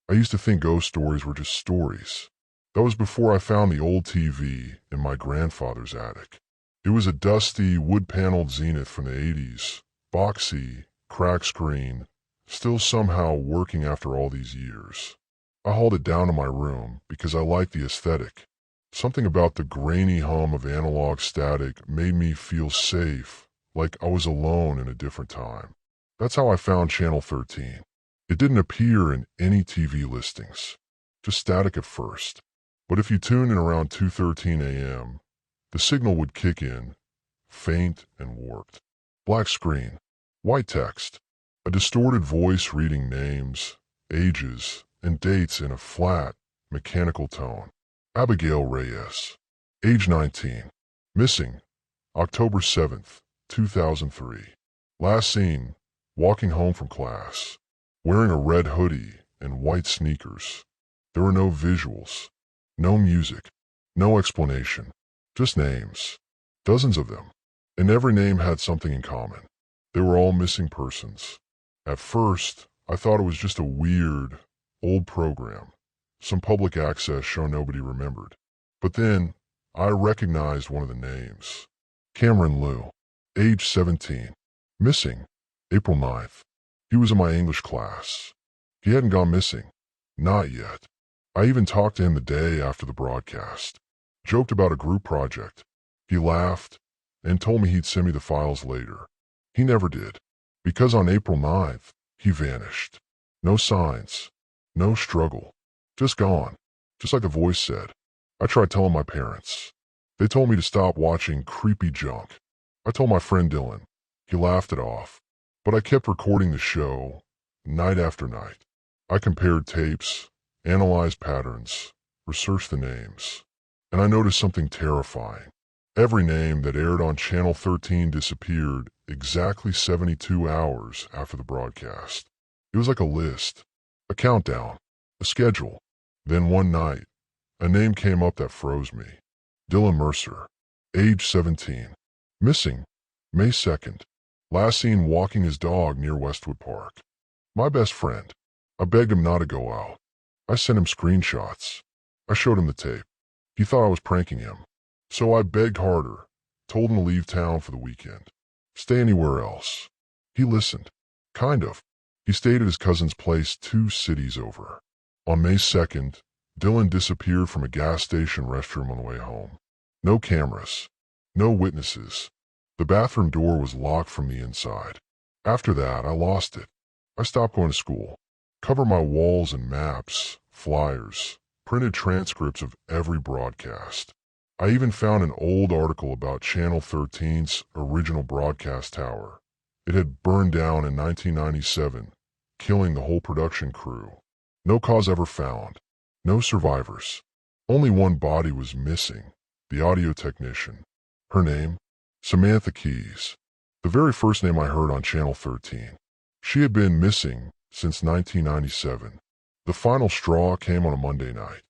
I used to think ghost stories were just stories. That was before I found the old TV in my grandfather's attic. It was a dusty, wood-paneled Zenith from the 80s, boxy, cracked screen, still somehow working after all these years. I hauled it down to my room because I liked the aesthetic. Something about the grainy hum of analog static made me feel safe, like I was alone in a different time. That's how I found Channel 13. It didn't appear in any TV listings, just static at first. But if you tuned in around 2:13 a.m., the signal would kick in, faint and warped. Black screen, white text, a distorted voice reading names, ages, and dates in a flat, mechanical tone. Abigail Reyes, age 19, missing, October 7th, 2003. Last seen, walking home from class, wearing a red hoodie and white sneakers. There were no visuals, no music, no explanation, just names, dozens of them, and every name had something in common. They were all missing persons. At first, I thought it was just a weird, old program, some public access show nobody remembered. But then, I recognized one of the names. Cameron Liu, age 17, missing, April 9th. He was in my English class. He hadn't gone missing, not yet. I even talked to him the day after the broadcast, joked about a group project. He laughed and told me he'd send me the files later. He never did, because on April 9th, he vanished. No signs, no struggle, just gone, just like the voice said. I tried telling my parents. They told me to stop watching creepy junk. I told my friend Dylan. He laughed it off. But I kept recording the show, night after night. I compared tapes, analyzed patterns, researched the names. And I noticed something terrifying. Every name that aired on Channel 13 disappeared exactly 72 hours after the broadcast. It was like a list, a countdown, a schedule. Then one night, a name came up that froze me. Dylan Mercer, age 17, missing, May 2nd. Last seen walking his dog near Westwood Park. My best friend. I begged him not to go out. I sent him screenshots. I showed him the tape. He thought I was pranking him. So I begged harder, told him to leave town for the weekend. Stay anywhere else. He listened. Kind of. He stayed at his cousin's place 2 cities over. On May 2nd, Dylan disappeared from a gas station restroom on the way home. No cameras. No witnesses. The bathroom door was locked from the inside. After that, I lost it. I stopped going to school. Covered my walls in maps, flyers, printed transcripts of every broadcast. I even found an old article about Channel 13's original broadcast tower. It had burned down in 1997, killing the whole production crew. No cause ever found. No survivors. Only one body was missing, the audio technician. Her name? Samantha Keys, the very first name I heard on Channel 13. She had been missing since 1997. The final straw came on a Monday night.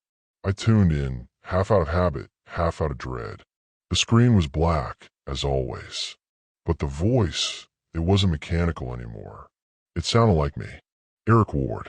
I tuned in, half out of habit, half out of dread. The screen was black, as always. But the voice, it wasn't mechanical anymore. It sounded like me. Eric Ward,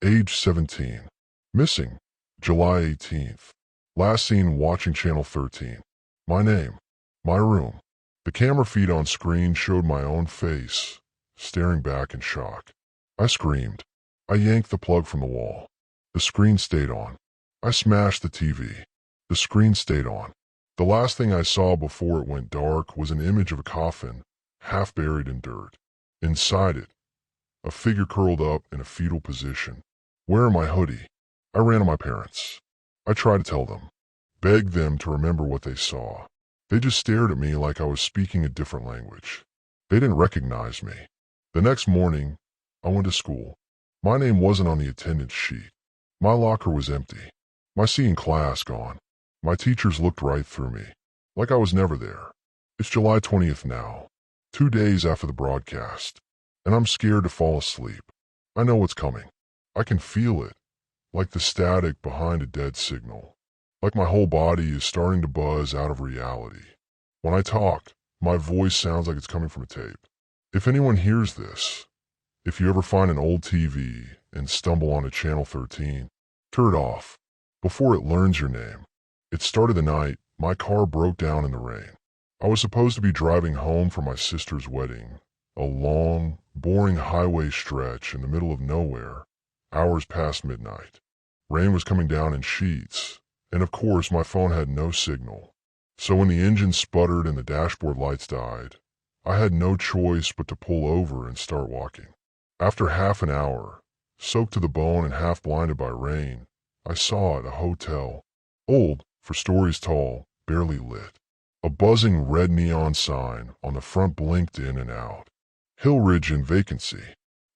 age 17. Missing, July 18th. Last seen watching Channel 13. My name, my room. The camera feed on screen showed my own face, staring back in shock. I screamed. I yanked the plug from the wall. The screen stayed on. I smashed the TV. The screen stayed on. The last thing I saw before it went dark was an image of a coffin, half buried in dirt. Inside it, a figure curled up in a fetal position, wearing my hoodie. I ran to my parents. I tried to tell them, begged them to remember what they saw. They just stared at me like I was speaking a different language. They didn't recognize me. The next morning, I went to school. My name wasn't on the attendance sheet. My locker was empty. My seat in class gone. My teachers looked right through me, like I was never there. It's July 20th now, 2 days after the broadcast, and I'm scared to fall asleep. I know what's coming. I can feel it, like the static behind a dead signal. Like my whole body is starting to buzz out of reality. When I talk, my voice sounds like it's coming from a tape. If anyone hears this, if you ever find an old TV and stumble onto Channel 13. Turn it off. Before it learns your name. It started the night my car broke down in the rain. I was supposed to be driving home from my sister's wedding. A long, boring highway stretch in the middle of nowhere, hours past midnight. Rain was coming down in sheets, and of course my phone had no signal. So when the engine sputtered and the dashboard lights died, I had no choice but to pull over and start walking. After half an hour, soaked to the bone and half blinded by rain, I saw it, a hotel. Old, for stories tall, barely lit. A buzzing red neon sign on the front blinked in and out. Hill Ridge in vacancy.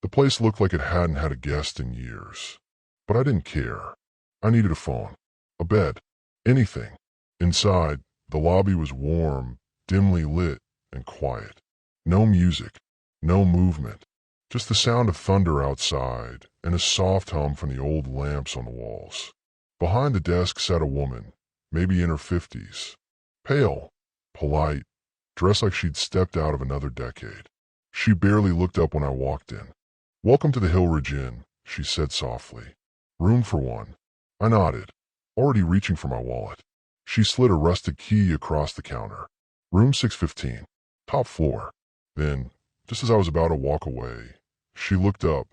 The place looked like it hadn't had a guest in years. But I didn't care. I needed a phone, a bed, anything. Inside, the lobby was warm, dimly lit, and quiet. No music, no movement, just the sound of thunder outside and a soft hum from the old lamps on the walls. Behind the desk sat a woman, maybe in her 50s. Pale, polite, dressed like she'd stepped out of another decade. She barely looked up when I walked in. "Welcome to the Hill Ridge Inn," she said softly. "Room for one." I nodded, already reaching for my wallet. She slid a rusted key across the counter. "Room 615, top floor." Then, just as I was about to walk away, she looked up,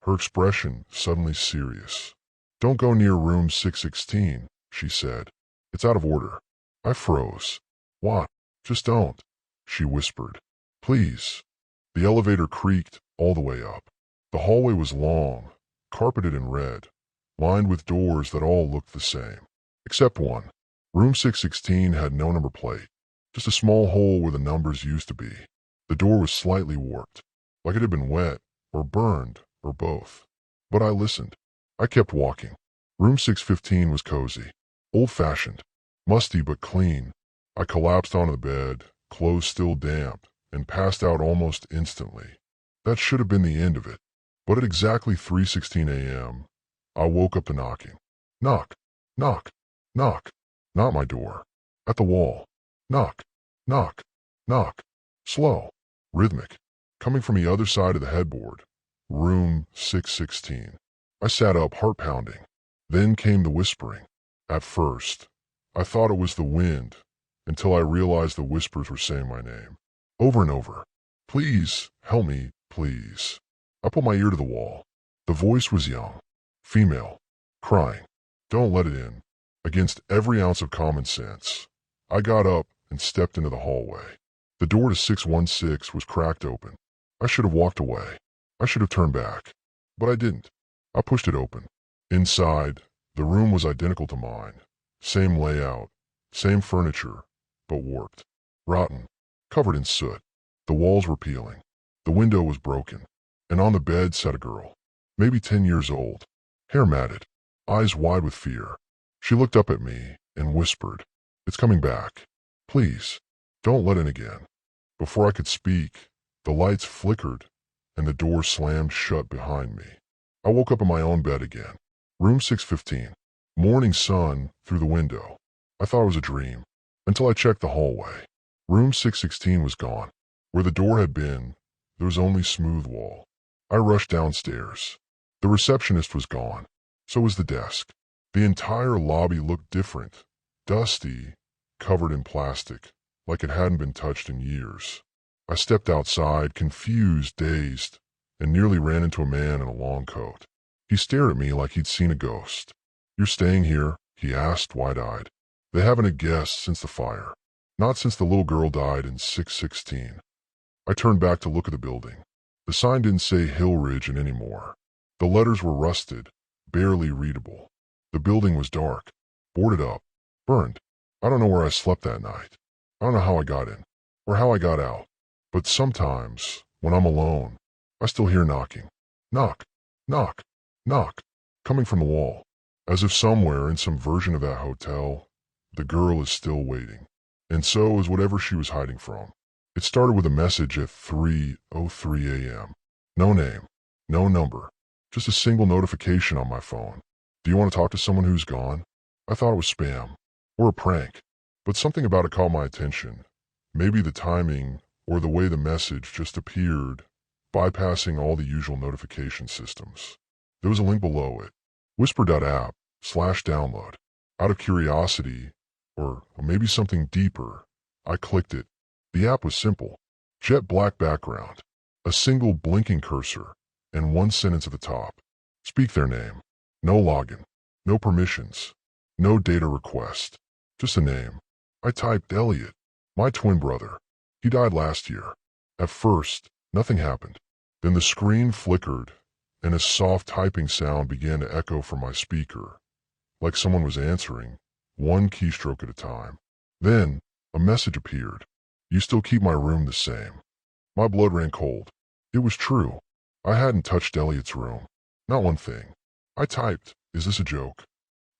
her expression suddenly serious. "Don't go near room 616, she said. "It's out of order." I froze. "What?" "Just don't," she whispered. "Please." The elevator creaked all the way up. The hallway was long, carpeted in red, lined with doors that all looked the same. Except one. Room 616 had no number plate, just a small hole where the numbers used to be. The door was slightly warped, like it had been wet, or burned, or both. But I listened. I kept walking. Room 615 was cozy, old-fashioned, musty but clean. I collapsed onto the bed, clothes still damp, and passed out almost instantly. That should have been the end of it. But at exactly 3:16 a.m., I woke up to knocking. Knock, knock, knock. Not my door. At the wall. Knock, knock, knock. Slow, rhythmic, coming from the other side of the headboard. Room 616. I sat up, heart pounding. Then came the whispering. At first, I thought it was the wind, until I realized the whispers were saying my name. Over and over. "Please, help me, please." I put my ear to the wall. The voice was young, female, crying. "Don't let it in." Against every ounce of common sense, I got up and stepped into the hallway. The door to 616 was cracked open. I should have walked away. I should have turned back. But I didn't. I pushed it open. Inside, the room was identical to mine. Same layout, same furniture, but warped, rotten, covered in soot. The walls were peeling. The window was broken. And on the bed sat a girl, maybe 10 years old, hair matted, eyes wide with fear. She looked up at me and whispered, "It's coming back. Please, don't let in again." Before I could speak, the lights flickered and the door slammed shut behind me. I woke up in my own bed again. Room 615. Morning sun through the window. I thought it was a dream, until I checked the hallway. Room 616 was gone. Where the door had been, there was only smooth wall. I rushed downstairs. The receptionist was gone. So was the desk. The entire lobby looked different, dusty, covered in plastic, like it hadn't been touched in years. I stepped outside, confused, dazed, and nearly ran into a man in a long coat. He stared at me like he'd seen a ghost. "You're staying here?" he asked, wide-eyed. "They haven't a guest since the fire. Not since the little girl died in 616. I turned back to look at the building. The sign didn't say Hill Ridge in anymore. The letters were rusted, barely readable. The building was dark, boarded up, burned. I don't know where I slept that night. I don't know how I got in, or how I got out. But sometimes, when I'm alone, I still hear knocking. Knock, knock, knock, coming from the wall. As if somewhere in some version of that hotel, the girl is still waiting. And so is whatever she was hiding from. It started with a message at 3:03 a.m. No name, no number, just a single notification on my phone. "Do you want to talk to someone who's gone?" I thought it was spam, or a prank, but something about it caught my attention. Maybe the timing, or the way the message just appeared, bypassing all the usual notification systems. There was a link below it. Whisper.app/download. Out of curiosity, or maybe something deeper, I clicked it. The app was simple. Jet black background. A single blinking cursor, and one sentence at the top. Speak their name. No login. No permissions. No data request. Just a name. I typed Elliot. My twin brother. He died last year. At first, nothing happened. Then the screen flickered, and a soft typing sound began to echo from my speaker, like someone was answering, one keystroke at a time. Then, a message appeared. You still keep my room the same. My blood ran cold. It was true. I hadn't touched Elliot's room. Not one thing. I typed, "Is this a joke?"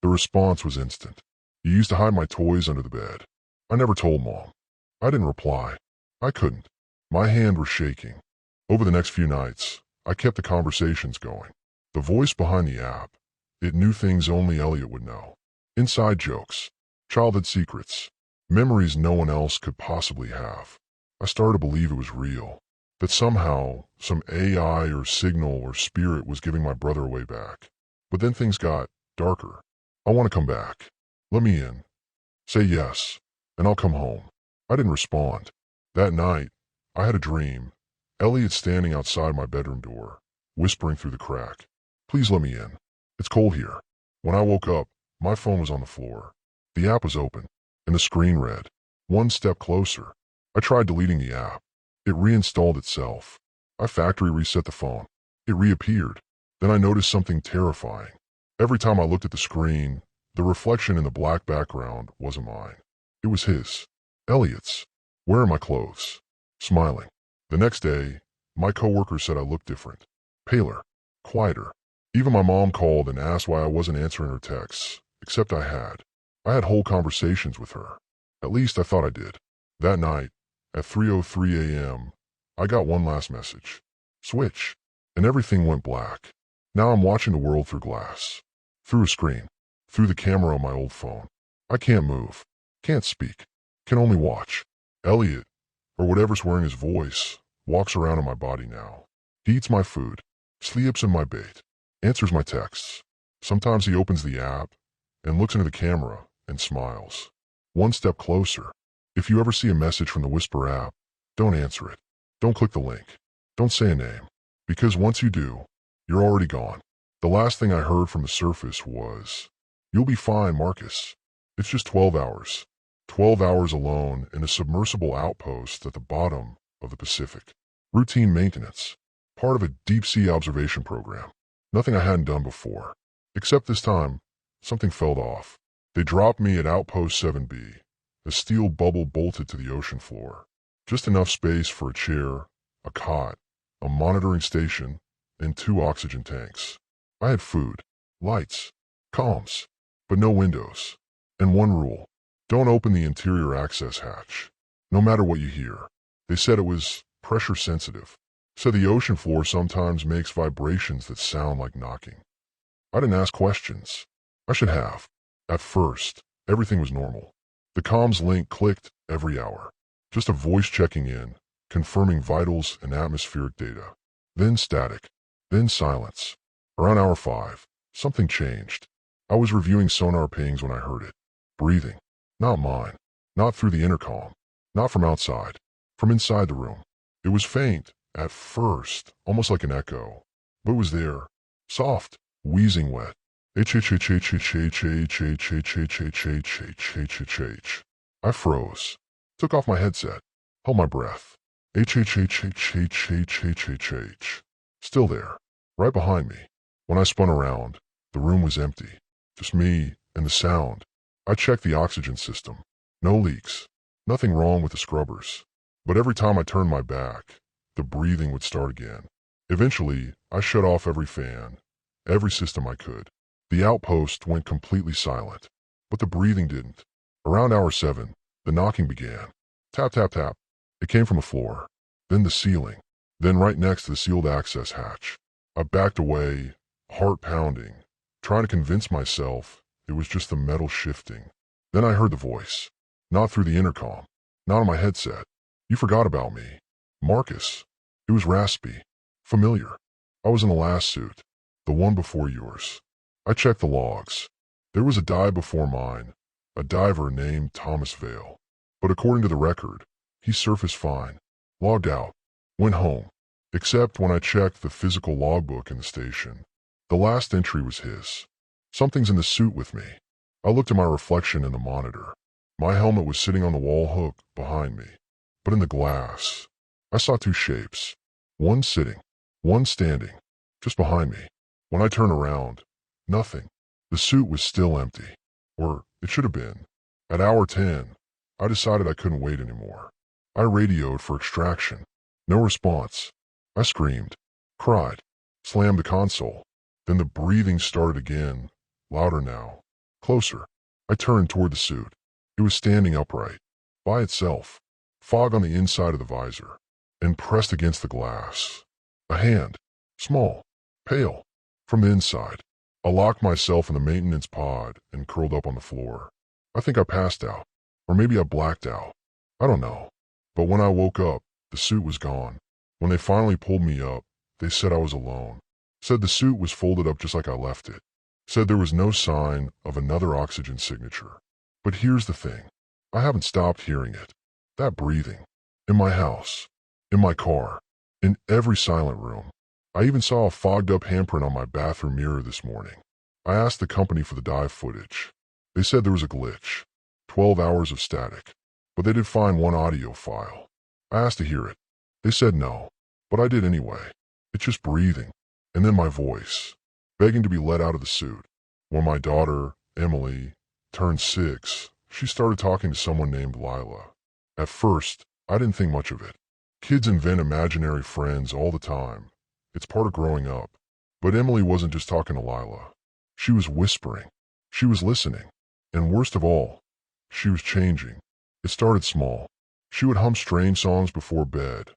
The response was instant. "You used to hide my toys under the bed." I never told Mom. I didn't reply. I couldn't. My hand was shaking. Over the next few nights, I kept the conversations going. The voice behind the app, it knew things only Elliot would know. Inside jokes, childhood secrets, memories no one else could possibly have. I started to believe it was real, that somehow some AI or signal or spirit was giving my brother away back. But then things got darker. "I want to come back. Let me in. Say yes, and I'll come home." I didn't respond. That night, I had a dream. Elliot standing outside my bedroom door, whispering through the crack, "Please let me in. It's cold here." When I woke up, my phone was on the floor. The app was open, and the screen read, "One step closer." I tried deleting the app. It reinstalled itself. I factory reset the phone. It reappeared. Then I noticed something terrifying. Every time I looked at the screen, the reflection in the black background wasn't mine. It was his. Elliot's. Wearing my clothes. Smiling. The next day, my coworker said I looked different. Paler. Quieter. Even my mom called and asked why I wasn't answering her texts, except I had. I had whole conversations with her. At least I thought I did. That night, at 3:03 a.m., I got one last message. Switch. And everything went black. Now I'm watching the world through glass. Through a screen. Through the camera on my old phone. I can't move. Can't speak. Can only watch. Elliot, or whatever's wearing his voice, walks around in my body now. He eats my food. Sleeps in my bed. Answers my texts. Sometimes he opens the app and looks into the camera and smiles. One step closer. If you ever see a message from the Whisper app, don't answer it. Don't click the link. Don't say a name. Because once you do, you're already gone. The last thing I heard from the surface was, "You'll be fine, Marcus. It's just 12 hours. 12 hours alone in a submersible outpost at the bottom of the Pacific. Routine maintenance. Part of a deep-sea observation program. Nothing I hadn't done before. Except this time, something fell off. They dropped me at Outpost 7B, a steel bubble bolted to the ocean floor. Just enough space for a chair, a cot, a monitoring station, and 2 oxygen tanks. I had food, lights, comms, but no windows. And one rule. Don't open the interior access hatch. No matter what you hear. They said it was pressure sensitive. Said the ocean floor sometimes makes vibrations that sound like knocking. I didn't ask questions. I should have. At first, everything was normal. The comms link clicked every hour. Just a voice checking in, confirming vitals and atmospheric data. Then static. Then silence. Around hour 5, something changed. I was reviewing sonar pings when I heard it. Breathing. Not mine. Not through the intercom. Not from outside. From inside the room. It was faint, at first, almost like an echo. But it was there. Soft. Wheezing wet. I froze. Took off my headset. Held my breath. Still there. Right behind me. When I spun around, the room was empty. Just me and the sound. I checked the oxygen system. No leaks. Nothing wrong with the scrubbers. But every time I turned my back, the breathing would start again. Eventually, I shut off every fan, every system I could. The outpost went completely silent. But the breathing didn't. Around hour 7, the knocking began. Tap, tap, tap. It came from the floor. Then the ceiling. Then right next to the sealed access hatch. I backed away, heart pounding, trying to convince myself it was just the metal shifting. Then I heard the voice. Not through the intercom. Not on my headset. "You forgot about me. Marcus." It was raspy. Familiar. I was in the last suit. The one before yours. I checked the logs. There was a dive before mine, a diver named Thomas Vale. But according to the record, he surfaced fine, logged out, went home. Except when I checked the physical logbook in the station. The last entry was his. Something's in the suit with me. I looked at my reflection in the monitor. My helmet was sitting on the wall hook behind me. But in the glass, I saw two shapes. One sitting, one standing, just behind me. When I turned around, nothing. The suit was still empty. Or it should have been. At hour 10, I decided I couldn't wait anymore. I radioed for extraction. No response. I screamed, cried, slammed the console. Then the breathing started again, louder now, closer. I turned toward the suit. It was standing upright, by itself, fog on the inside of the visor, and pressed against the glass. A hand, small, pale, from the inside. I locked myself in the maintenance pod and curled up on the floor. I think I passed out, or maybe I blacked out. I don't know. But when I woke up, the suit was gone. When they finally pulled me up, they said I was alone. Said the suit was folded up just like I left it. Said there was no sign of another oxygen signature. But here's the thing. I haven't stopped hearing it. That breathing. In my house. In my car. In every silent room. I even saw a fogged up handprint on my bathroom mirror this morning. I asked the company for the dive footage. They said there was a glitch. 12 hours of static. But they did find one audio file. I asked to hear it. They said no. But I did anyway. It's just breathing. And then my voice. Begging to be let out of the suit. When my daughter, Emily, turned 6, she started talking to someone named Lila. At first, I didn't think much of it. Kids invent imaginary friends all the time. It's part of growing up. But Emily wasn't just talking to Lila. She was whispering. She was listening. And worst of all, she was changing. It started small. She would hum strange songs before bed,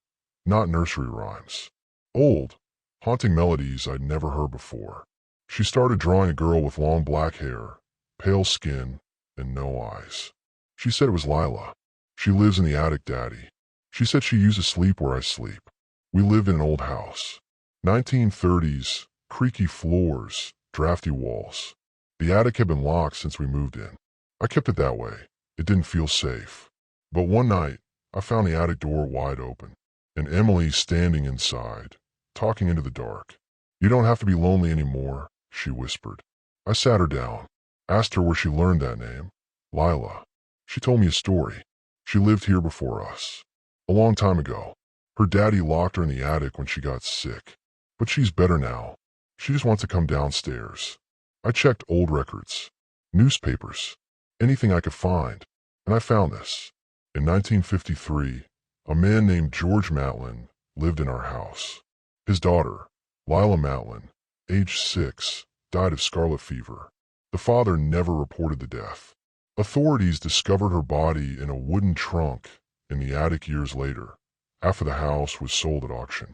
not nursery rhymes. Old, haunting melodies I'd never heard before. She started drawing a girl with long black hair, pale skin, and no eyes. She said it was Lila. She lives in the attic, Daddy. She said she used to sleep where I sleep. We lived in an old house. 1930s, creaky floors, drafty walls. The attic had been locked since we moved in. I kept it that way. It didn't feel safe. But one night, I found the attic door wide open, and Emily standing inside, talking into the dark. You don't have to be lonely anymore, she whispered. I sat her down, asked her where she learned that name. Lila. She told me a story. She lived here before us. A long time ago. Her daddy locked her in the attic when she got sick. But she's better now. She just wants to come downstairs. I checked old records, newspapers, anything I could find, and I found this. In 1953, a man named George Matlin lived in our house. His daughter, Lila Matlin, aged 6, died of scarlet fever. The father never reported the death. Authorities discovered her body in a wooden trunk in the attic years later, after the house was sold at auction.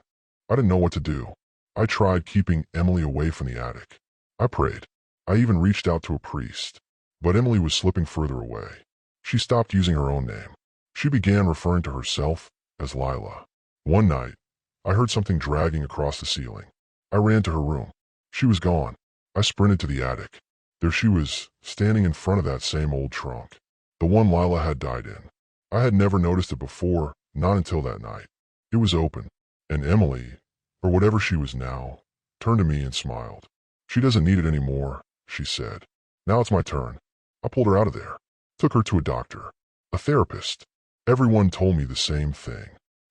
I didn't know what to do. I tried keeping Emily away from the attic. I prayed. I even reached out to a priest. But Emily was slipping further away. She stopped using her own name. She began referring to herself as Lila. One night, I heard something dragging across the ceiling. I ran to her room. She was gone. I sprinted to the attic. There she was, standing in front of that same old trunk, the one Lila had died in. I had never noticed it before, not until that night. It was open, and Emily, or whatever she was now, turned to me and smiled. She doesn't need it anymore, she said. Now it's my turn. I pulled her out of there, took her to a doctor, a therapist. Everyone told me the same thing.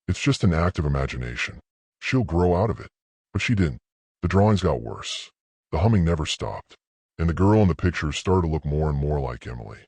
It's just an act of imagination. She'll grow out of it. But she didn't. The drawings got worse. The humming never stopped. And the girl in the picture started to look more and more like Emily.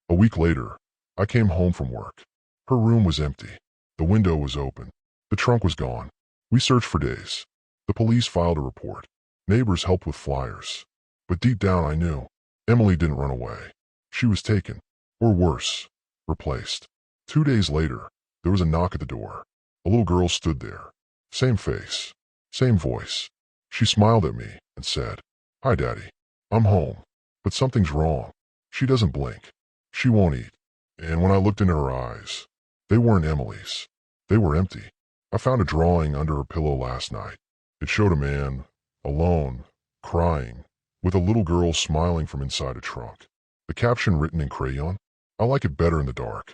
A week later, I came home from work. Her room was empty. The window was open. The trunk was gone. We searched for days. The police filed a report. Neighbors helped with flyers. But deep down I knew Emily didn't run away. She was taken. Or worse, replaced. 2 days later, there was a knock at the door. A little girl stood there. Same face. Same voice. She smiled at me and said, "Hi, Daddy. I'm home. But something's wrong." She doesn't blink. She won't eat. And when I looked into her eyes, they weren't Emily's. They were empty. I found a drawing under her pillow last night. It showed a man, alone, crying, with a little girl smiling from inside a trunk. The caption written in crayon, "I like it better in the dark."